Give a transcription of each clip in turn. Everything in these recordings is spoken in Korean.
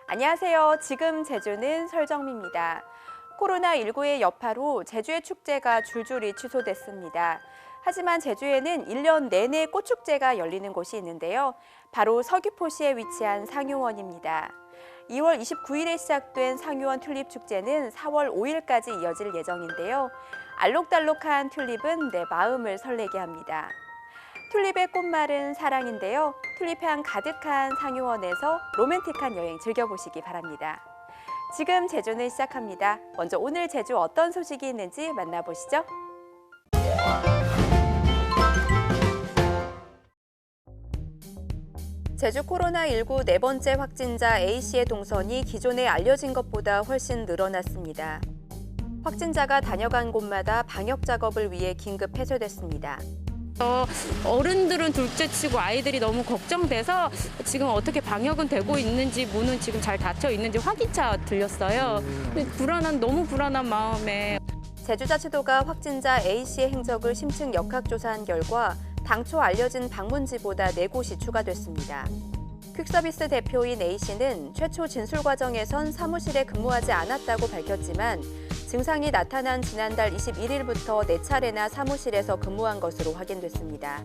안녕하세요. 지금 제주는 설정미입니다. 코로나19의 여파로 제주의 축제가 줄줄이 취소됐습니다. 하지만 제주에는 1년 내내 꽃축제가 열리는 곳이 있는데요. 바로 서귀포시에 위치한 상효원입니다. 2월 29일에 시작된 상효원 튤립 축제는 4월 5일까지 이어질 예정인데요. 알록달록한 튤립은 내 마음을 설레게 합니다. 튤립의 꽃말은 사랑인데요. 튤립향 가득한 상효원에서 로맨틱한 여행 즐겨보시기 바랍니다. 지금 제주는 시작합니다. 먼저 오늘 제주 어떤 소식이 있는지 만나보시죠. 제주 코로나19 네 번째 확진자 A씨의 동선이 기존에 알려진 것보다 훨씬 늘어났습니다. 확진자가 다녀간 곳마다 방역 작업을 위해 긴급 폐쇄됐습니다. 어른들은 둘째치고 아이들이 너무 걱정돼서 지금 어떻게 방역은 되고 있는지 문은 지금 잘 닫혀 있는지 확인차 들렸어요. 너무 불안한 마음에. 제주자치도가 확진자 A씨의 행적을 심층 역학조사한 결과 당초 알려진 방문지보다 4곳이 추가됐습니다. 퀵서비스 대표인 A씨는 최초 진술 과정에선 사무실에 근무하지 않았다고 밝혔지만 증상이 나타난 지난달 21일부터 4차례나 사무실에서 근무한 것으로 확인됐습니다.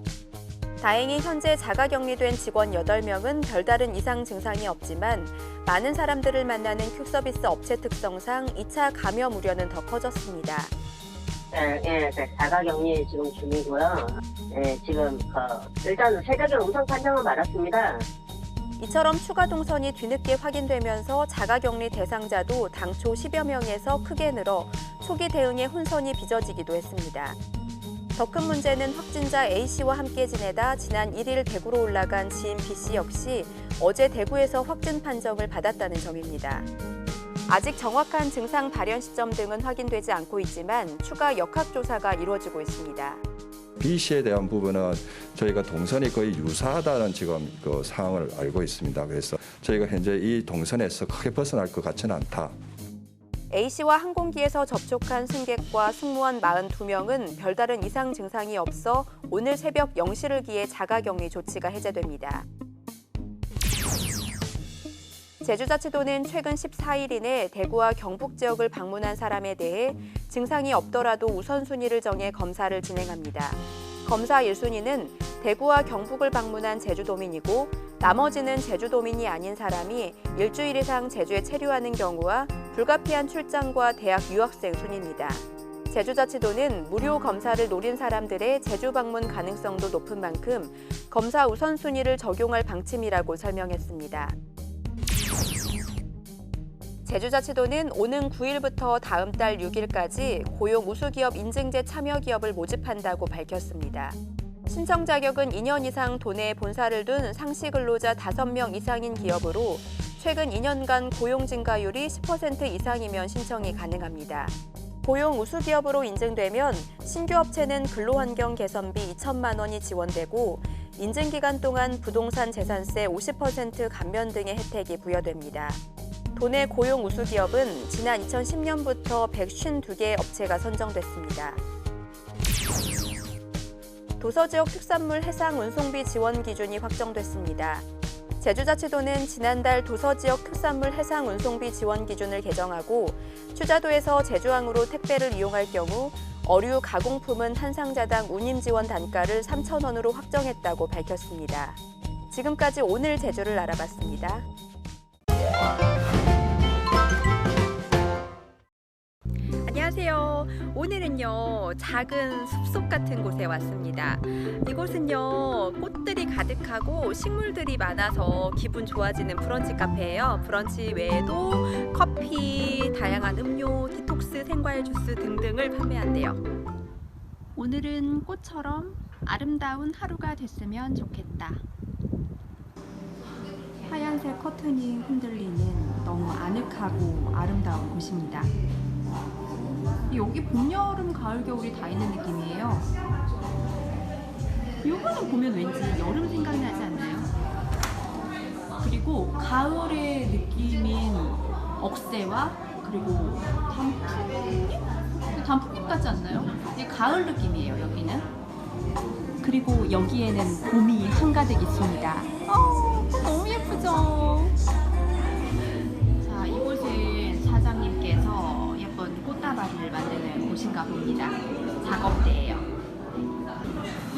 다행히 현재 자가격리된 직원 8명은 별다른 이상 증상이 없지만 많은 사람들을 만나는 퀵서비스 업체 특성상 2차 감염 우려는 더 커졌습니다. 자가격리 지금 중이고요. 지금 일단 새벽에 음성 판정은 받았습니다. 이처럼 추가 동선이 뒤늦게 확인되면서 자가격리 대상자도 당초 10여 명에서 크게 늘어 초기 대응에 혼선이 빚어지기도 했습니다. 더 큰 문제는 확진자 A씨와 함께 지내다 지난 1일 대구로 올라간 지인 B씨 역시 어제 대구에서 확진 판정을 받았다는 점입니다. 아직 정확한 증상 발현 시점 등은 확인되지 않고 있지만 추가 역학조사가 이루어지고 있습니다. B씨에 대한 부분은 저희가 동선이 거의 유사하다는 지금 그 상황을 알고 있습니다. 그래서 저희가 현재 이 동선에서 크게 벗어날 것 같지는 않다. A씨와 항공기에서 접촉한 승객과 승무원 42명은 별다른 이상 증상이 없어 오늘 새벽 0시를 기해 자가격리 조치가 해제됩니다. 제주자치도는 최근 14일 이내 대구와 경북 지역을 방문한 사람에 대해 증상이 없더라도 우선순위를 정해 검사를 진행합니다. 검사 1순위는 대구와 경북을 방문한 제주도민이고 나머지는 제주도민이 아닌 사람이 일주일 이상 제주에 체류하는 경우와 불가피한 출장과 대학 유학생 순입니다. 제주자치도는 무료 검사를 노린 사람들의 제주 방문 가능성도 높은 만큼 검사 우선순위를 적용할 방침이라고 설명했습니다. 제주자치도는 오는 9일부터 다음 달 6일까지 고용 우수기업 인증제 참여 기업을 모집한다고 밝혔습니다. 신청 자격은 2년 이상 도내에 본사를 둔 상시 근로자 5명 이상인 기업으로 최근 2년간 고용 증가율이 10% 이상이면 신청이 가능합니다. 고용 우수기업으로 인증되면 신규 업체는 근로환경 개선비 2천만 원이 지원되고 인증기간 동안 부동산 재산세 50% 감면 등의 혜택이 부여됩니다. 도내 고용 우수기업은 지난 2010년부터 152개 업체가 선정됐습니다. 도서지역 특산물 해상 운송비 지원 기준이 확정됐습니다. 제주자치도는 지난달 도서지역 특산물 해상 운송비 지원 기준을 개정하고 추자도에서 제주항으로 택배를 이용할 경우 어류 가공품은 한 상자당 운임 지원 단가를 3,000원으로 확정했다고 밝혔습니다. 지금까지 오늘 제주를 알아봤습니다. 안녕하세요. 오늘은요, 작은 숲속 같은 곳에 왔습니다. 이곳은요, 꽃들이 가득하고 식물들이 많아서 기분 좋아지는 브런치 카페예요. 브런치 외에도 커피, 다양한 음료, 디톡스, 생과일 주스 등등을 판매한대요. 오늘은 꽃처럼 아름다운 하루가 됐으면 좋겠다. 하얀색 커튼이 흔들리는 너무 아늑하고 아름다운 곳입니다. 여기 봄, 여름, 가을, 겨울이 다 있는 느낌이에요. 이거는 보면 왠지 여름 생각나지 않나요? 그리고 가을의 느낌인 억새와 그리고 단풍잎? 단풍잎 같지 않나요? 이게 가을 느낌이에요, 여기는. 그리고 여기에는 봄이 한가득 있습니다. 너무 예쁘죠? 자, 이곳은 사장님께서 예쁜 꽃다발을 만드는 곳인가 봅니다. 작업대예요.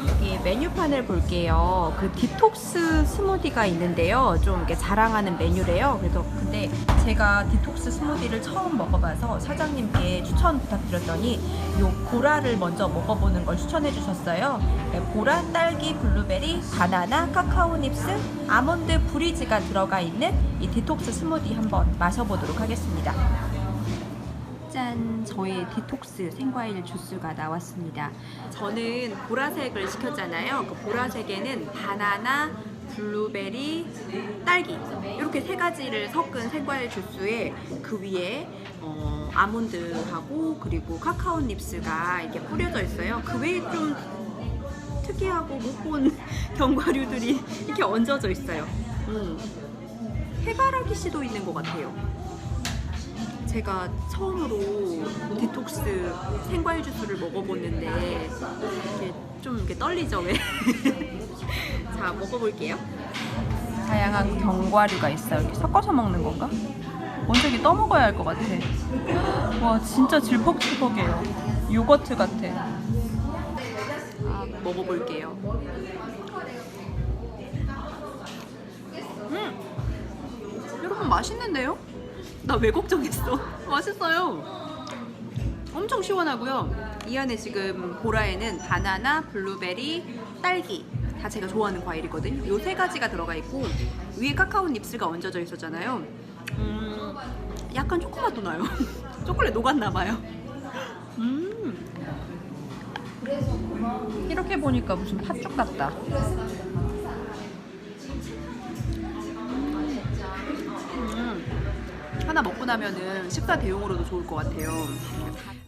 여기 메뉴판을 볼게요. 그 디톡스 스무디가 있는데요. 좀 이렇게 자랑하는 메뉴래요. 그래서 근데 제가 디톡스 스무디를 처음 먹어봐서 사장님께 추천 부탁드렸더니 요 보라를 먼저 먹어보는 걸 추천해 주셨어요. 보라, 딸기, 블루베리, 바나나, 카카오 닙스, 아몬드 브리즈가 들어가 있는 이 디톡스 스무디 한번 마셔보도록 하겠습니다. 짠! 저의 디톡스 생과일 주스가 나왔습니다. 저는 보라색을 시켰잖아요. 그 보라색에는 바나나, 블루베리, 딸기 이렇게 세 가지를 섞은 생과일 주스에 그 위에 아몬드하고 그리고 카카오 닙스가 이렇게 뿌려져 있어요. 그 외에 좀 특이하고 못 본 견과류들이 이렇게 얹어져 있어요. 해바라기 씨도 있는 것 같아요. 제가 처음으로 디톡스 생과일 주스를 먹어보는데 이게 좀 이렇게 떨리죠, 왜? 자, 먹어볼게요. 다양한 견과류가 있어요. 이렇게 섞어서 먹는 건가? 먼저 이렇게 떠먹어야 할 것 같아. 와, 진짜 질퍽질퍽해요. 요거트 같아. 먹어볼게요. 여러분, 맛있는데요? 나 왜 걱정했어? 맛있어요. 엄청 시원하고요. 이 안에 지금 보라에는 바나나, 블루베리, 딸기 다 제가 좋아하는 과일이거든요. 요 세 가지가 들어가 있고 위에 카카오 닙스가 얹어져 있었잖아요. 약간 초코맛도 나요. 초콜릿 녹았나 봐요. 이렇게 보니까 무슨 팥죽 같다. 하나 먹고 나면은 식사 대용으로도 좋을 것 같아요.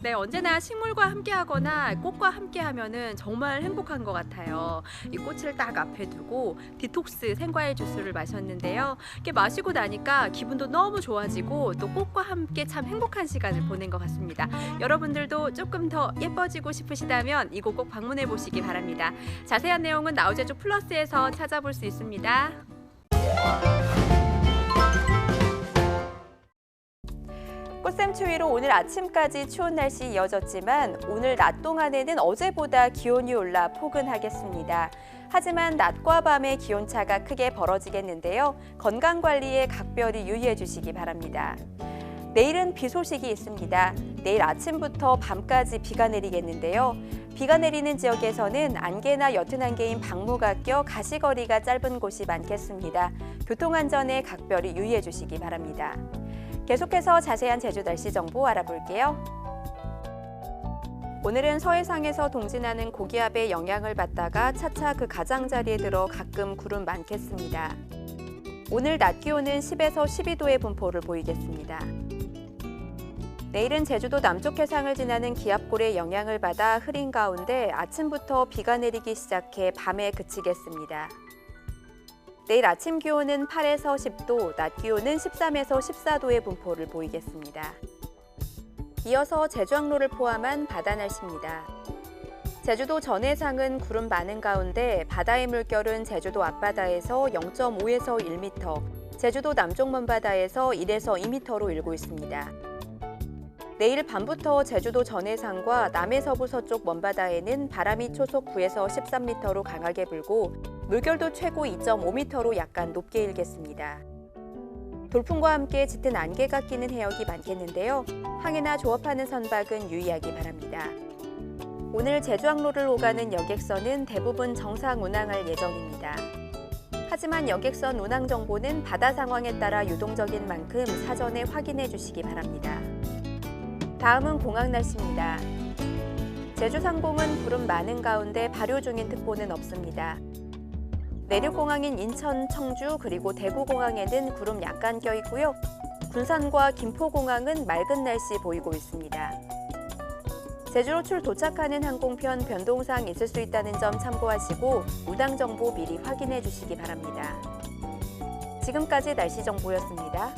네, 언제나 식물과 함께하거나 꽃과 함께하면은 정말 행복한 것 같아요. 이 꽃을 딱 앞에 두고 디톡스 생과일 주스를 마셨는데요. 이렇게 마시고 나니까 기분도 너무 좋아지고 또 꽃과 함께 참 행복한 시간을 보낸 것 같습니다. 여러분들도 조금 더 예뻐지고 싶으시다면 이곳 꼭 방문해 보시기 바랍니다. 자세한 내용은 나우제주 플러스에서 찾아볼 수 있습니다. 꽃샘추위로 오늘 아침까지 추운 날씨 이어졌지만 오늘 낮 동안에는 어제보다 기온이 올라 포근하겠습니다. 하지만 낮과 밤의 기온차가 크게 벌어지겠는데요. 건강관리에 각별히 유의해 주시기 바랍니다. 내일은 비 소식이 있습니다. 내일 아침부터 밤까지 비가 내리겠는데요. 비가 내리는 지역에서는 안개나 옅은 안개인 방무가 껴 가시거리가 짧은 곳이 많겠습니다. 교통안전에 각별히 유의해 주시기 바랍니다. 계속해서 자세한 제주 날씨 정보 알아볼게요. 오늘은 서해상에서 동진하는 고기압의 영향을 받다가 차차 그 가장자리에 들어 가끔 구름 많겠습니다. 오늘 낮 기온은 10에서 12도의 분포를 보이겠습니다. 내일은 제주도 남쪽 해상을 지나는 기압골의 영향을 받아 흐린 가운데 아침부터 비가 내리기 시작해 밤에 그치겠습니다. 내일 아침 기온은 8에서 10도, 낮 기온은 13에서 14도의 분포를 보이겠습니다. 이어서 제주항로를 포함한 바다 날씨입니다. 제주도 전해상은 구름 많은 가운데 바다의 물결은 제주도 앞바다에서 0.5에서 1m, 제주도 남쪽 먼바다에서 1에서 2m로 일고 있습니다. 내일 밤부터 제주도 전해상과 남해 서부 서쪽 먼바다에는 바람이 초속 9에서 13m로 강하게 불고 물결도 최고 2.5m로 약간 높게 일겠습니다. 돌풍과 함께 짙은 안개가 끼는 해역이 많겠는데요. 항해나 조업하는 선박은 유의하기 바랍니다. 오늘 제주항로를 오가는 여객선은 대부분 정상 운항할 예정입니다. 하지만 여객선 운항 정보는 바다 상황에 따라 유동적인 만큼 사전에 확인해 주시기 바랍니다. 다음은 공항 날씨입니다. 제주 상공은 구름 많은 가운데 발효 중인 특보는 없습니다. 내륙공항인 인천, 청주 그리고 대구공항에는 구름 약간 껴 있고요. 군산과 김포공항은 맑은 날씨 보이고 있습니다. 제주로 도착하는 항공편 변동사항 있을 수 있다는 점 참고하시고 운항 정보 미리 확인해 주시기 바랍니다. 지금까지 날씨 정보였습니다.